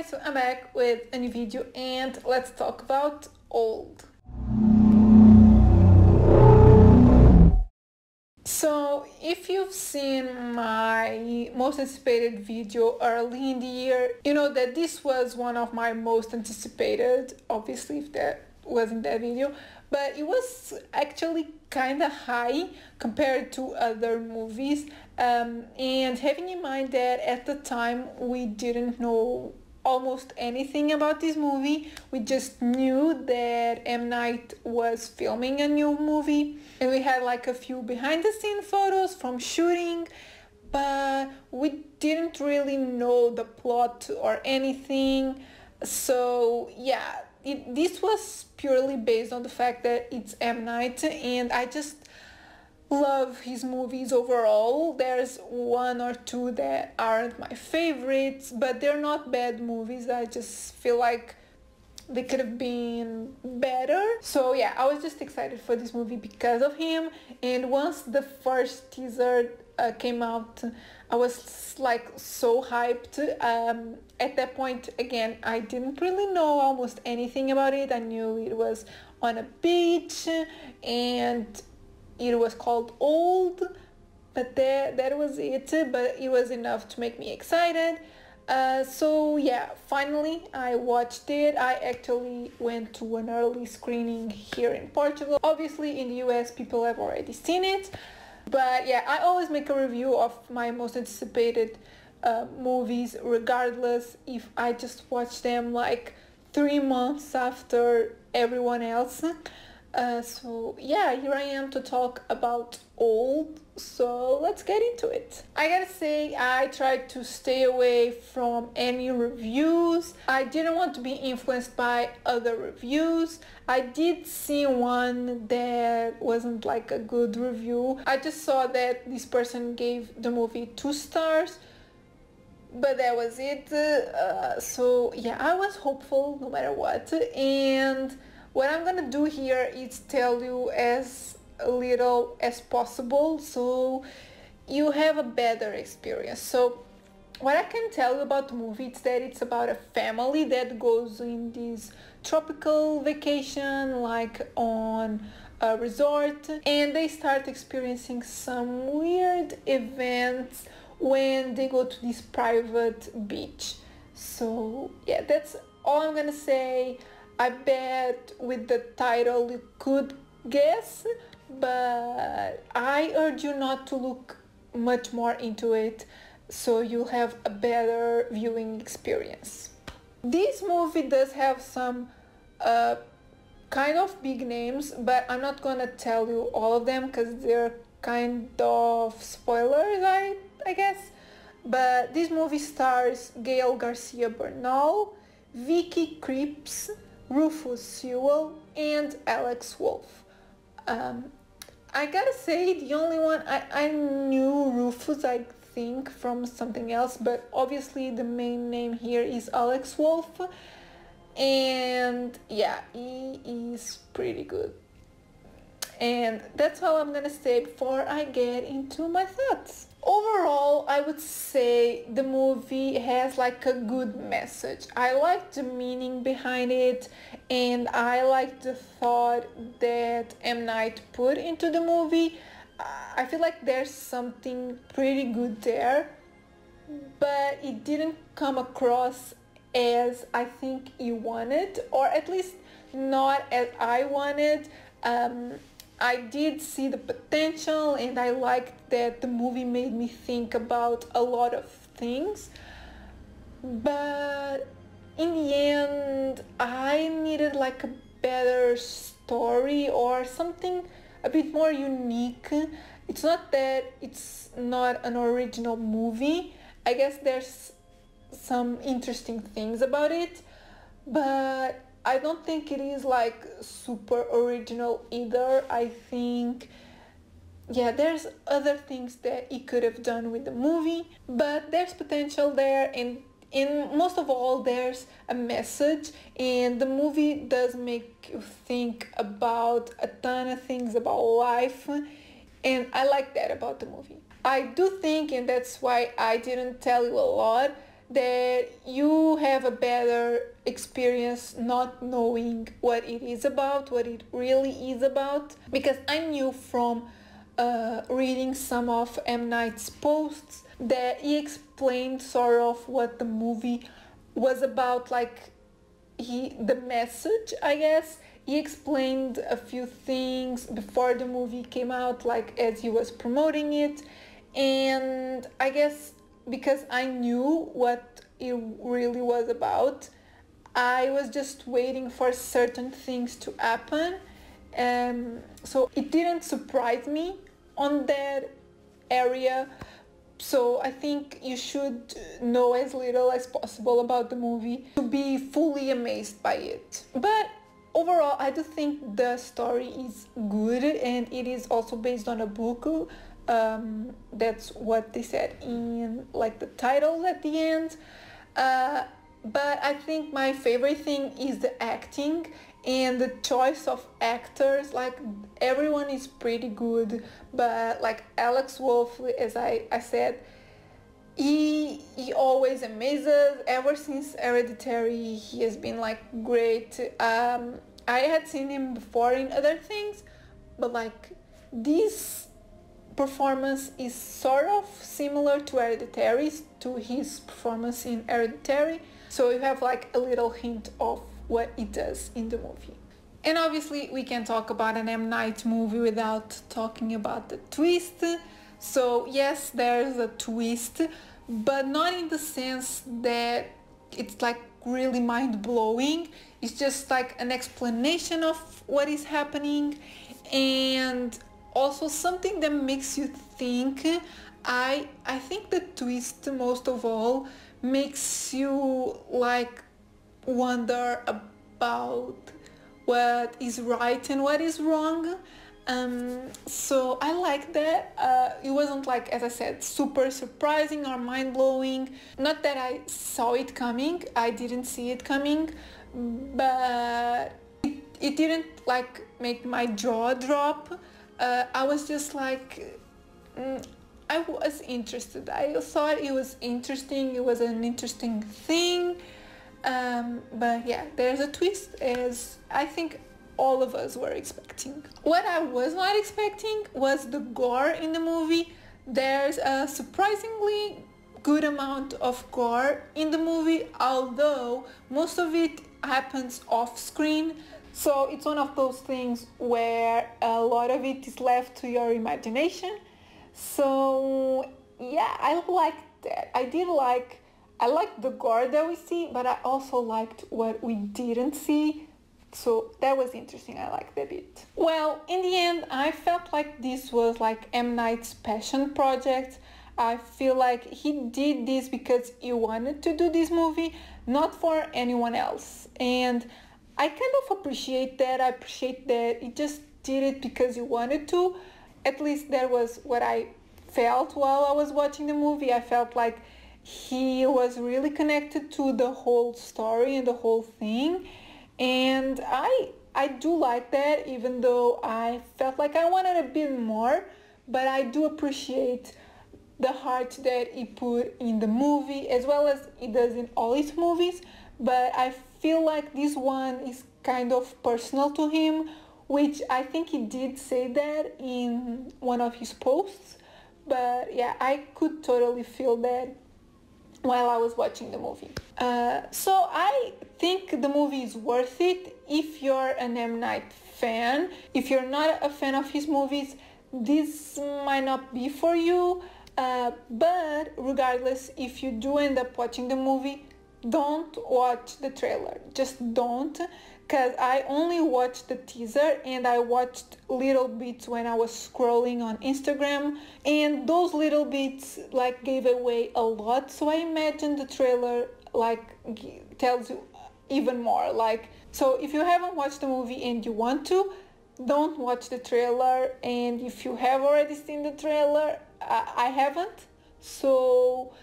guys, so I'm back with a new video and let's talk about Old. So if you've seen my most anticipated video early in the year, you know that this was one of my most anticipated, obviously if that wasn't that video, but it was actually kind of high compared to other movies, and having in mind that at the time we didn't know almost anything about this movie. We just knew that M. Night was filming a new movie and we had like a few behind the scene photos from shooting, but we didn't really know the plot or anything. So yeah, this was purely based on the fact that it's M. Night and I just love his movies overall. There's one or two that aren't my favorites, but they're not bad movies. I just feel like they could have been better. So yeah, I was just excited for this movie because of him, and once the first teaser came out, I was like so hyped. At that point, again, I didn't really know almost anything about it. I knew it was on a beach and it was called Old, but that was it, but it was enough to make me excited. So yeah, finally I watched it. I actually went to an early screening here in Portugal. Obviously in the US people have already seen it, but yeah, I always make a review of my most anticipated movies regardless if I just watch them like 3 months after everyone else. So yeah, here I am to talk about Old, so let's get into it. I gotta say, I tried to stay away from any reviews. I didn't want to be influenced by other reviews. I did see one that wasn't like a good review. I just saw that this person gave the movie 2 stars, but that was it. So yeah, I was hopeful no matter what, and what I'm gonna do here is tell you as little as possible so you have a better experience. So what I can tell you about the movie is that it's about a family that goes in this tropical vacation, like on a resort, and they start experiencing some weird events when they go to this private beach. So yeah, that's all I'm gonna say. I bet with the title you could guess, but I urge you not to look much more into it so you'll have a better viewing experience. This movie does have some kind of big names, but I'm not gonna tell you all of them because they're kind of spoilers, I guess. But this movie stars Gael Garcia Bernal, Vicky Krieps, Rufus Sewell, and Alex Wolff. I gotta say, the only one I knew Rufus, I think, from something else, but obviously the main name here is Alex Wolff, and yeah, he is pretty good. And that's all I'm gonna say before I get into my thoughts. Overall, I would say the movie has like a good message. I like the meaning behind it, and I like the thought that M. Night put into the movie. I feel like there's something pretty good there, but it didn't come across as I think he wanted, or at least not as I wanted. I did see the potential and I liked that the movie made me think about a lot of things, but in the end I needed like a better story or something a bit more unique. It's not that it's not an original movie. I guess there's some interesting things about it, but I don't think it is like super original either. I think, yeah, there's other things that he could have done with the movie, but there's potential there, and most of all there's a message, and the movie does make you think about a ton of things about life, and I like that about the movie. I do think, and that's why I didn't tell you a lot, that you have a better experience not knowing what it is about, what it really is about. Because I knew from reading some of M. Night's posts that he explained sort of what the movie was about, like the message, I guess. He explained a few things before the movie came out, like as he was promoting it. And I guess because I knew what it really was about, I was just waiting for certain things to happen. So it didn't surprise me on that area. So I think you should know as little as possible about the movie to be fully amazed by it. But overall, I do think the story is good, and it is also based on a book. That's what they said in like the title at the end. But I think my favorite thing is the acting and the choice of actors. Like everyone is pretty good, but like Alex Wolff, as I said, he always amazes. Ever since Hereditary, he has been like great. I had seen him before in other things, but like this performance is sort of similar to Hereditary's, to his performance in Hereditary. So you have like a little hint of what he does in the movie. And obviously we can talk about an M. Night movie without talking about the twist. So yes, there's a twist, but not in the sense that it's like really mind-blowing. It's just like an explanation of what is happening, and also something that makes you think. I think the twist most of all makes you like wonder about what is right and what is wrong. So I like that. It wasn't like, as I said, super surprising or mind-blowing. Not that I saw it coming, I didn't see it coming, but it didn't like make my jaw drop. I was just like, I was interested. I thought it was interesting. It was an interesting thing. But yeah, there's a twist, as I think all of us were expecting. What I was not expecting was the gore in the movie. There's a surprisingly good amount of gore in the movie, although most of it happens off screen. So it's one of those things where a lot of it is left to your imagination. So yeah, I liked that. I liked the gore that we see, but I also liked what we didn't see. So that was interesting. I liked that bit. Well, in the end, I felt like this was like M. Night's passion project. I feel like he did this because he wanted to do this movie, not for anyone else. And I kind of appreciate that. I appreciate that he just did it because he wanted to. At least that was what I felt while I was watching the movie. I felt like he was really connected to the whole story and the whole thing. And I do like that, even though I felt like I wanted a bit more. But I do appreciate the heart that he put in the movie, as well as he does in all his movies. But I feel like this one is kind of personal to him, which I think he did say that in one of his posts. But yeah, I could totally feel that while I was watching the movie. So I think the movie is worth it if you're an M. Night fan. If you're not a fan of his movies, this might not be for you. But regardless, if you do end up watching the movie, don't watch the trailer. Just don't, because I only watched the teaser and I watched little bits when I was scrolling on Instagram, and those little bits like gave away a lot. So I imagine the trailer like tells you even more. Like, so if you haven't watched the movie and you want to, don't watch the trailer. And if you have already seen the trailer, I haven't, so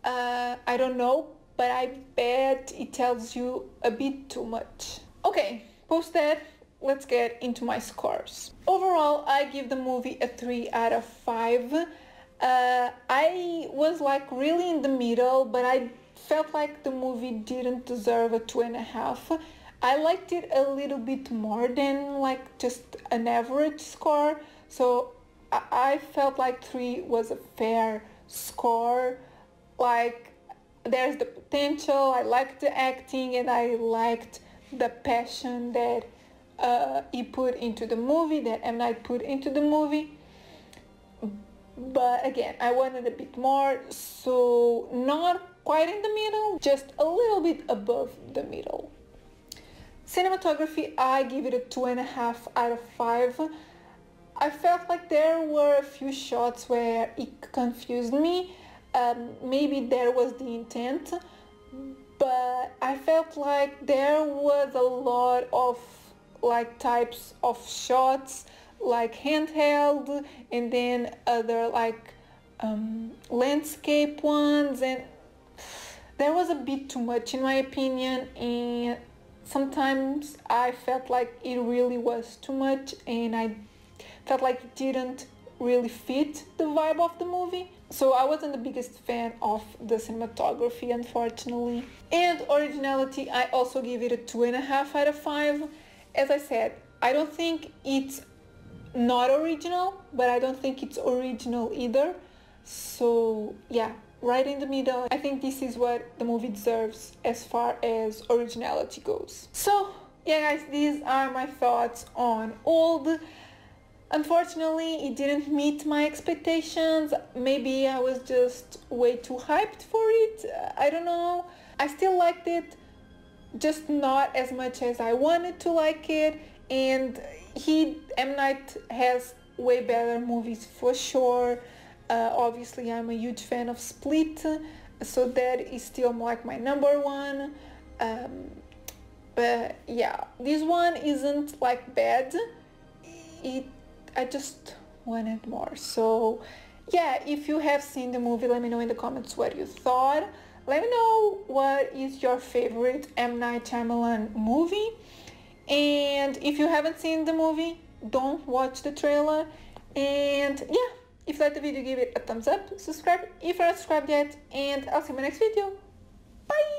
I don't know, but I bet it tells you a bit too much. Okay, post that, let's get into my scores. Overall, I give the movie a 3 out of 5. I was like really in the middle, but I felt like the movie didn't deserve a 2.5. I liked it a little bit more than like just an average score, so I felt like 3 was a fair score. Like, there's the potential, I liked the acting, and I liked the passion that he put into the movie, that M. Night put into the movie. But again, I wanted a bit more, so not quite in the middle, just a little bit above the middle. Cinematography, I give it a 2.5 out of 5. I felt like there were a few shots where it confused me. Maybe there was the intent, but I felt like there was a lot of like types of shots, like handheld, and then other like landscape ones, and there was a bit too much in my opinion, and sometimes I felt like it really was too much, and I felt like it didn't really fit the vibe of the movie. So I wasn't the biggest fan of the cinematography, unfortunately. And originality, I also give it a 2.5 out of 5. As I said, I don't think it's not original, but I don't think it's original either. So yeah, right in the middle. I think this is what the movie deserves as far as originality goes. So yeah guys, these are my thoughts on Old. Unfortunately, it didn't meet my expectations. Maybe I was just way too hyped for it. I don't know. I still liked it, just not as much as I wanted to like it. And M. Night has way better movies for sure. Obviously, I'm a huge fan of Split, so that is still like my number one. But yeah, this one isn't like bad. I just wanted more. So yeah, if you have seen the movie, let me know in the comments what you thought. Let me know what is your favorite M. Night Shyamalan movie. And if you haven't seen the movie, don't watch the trailer. And yeah, if you liked the video, give it a thumbs up, subscribe if you're not subscribed yet, and I'll see you in my next video. Bye!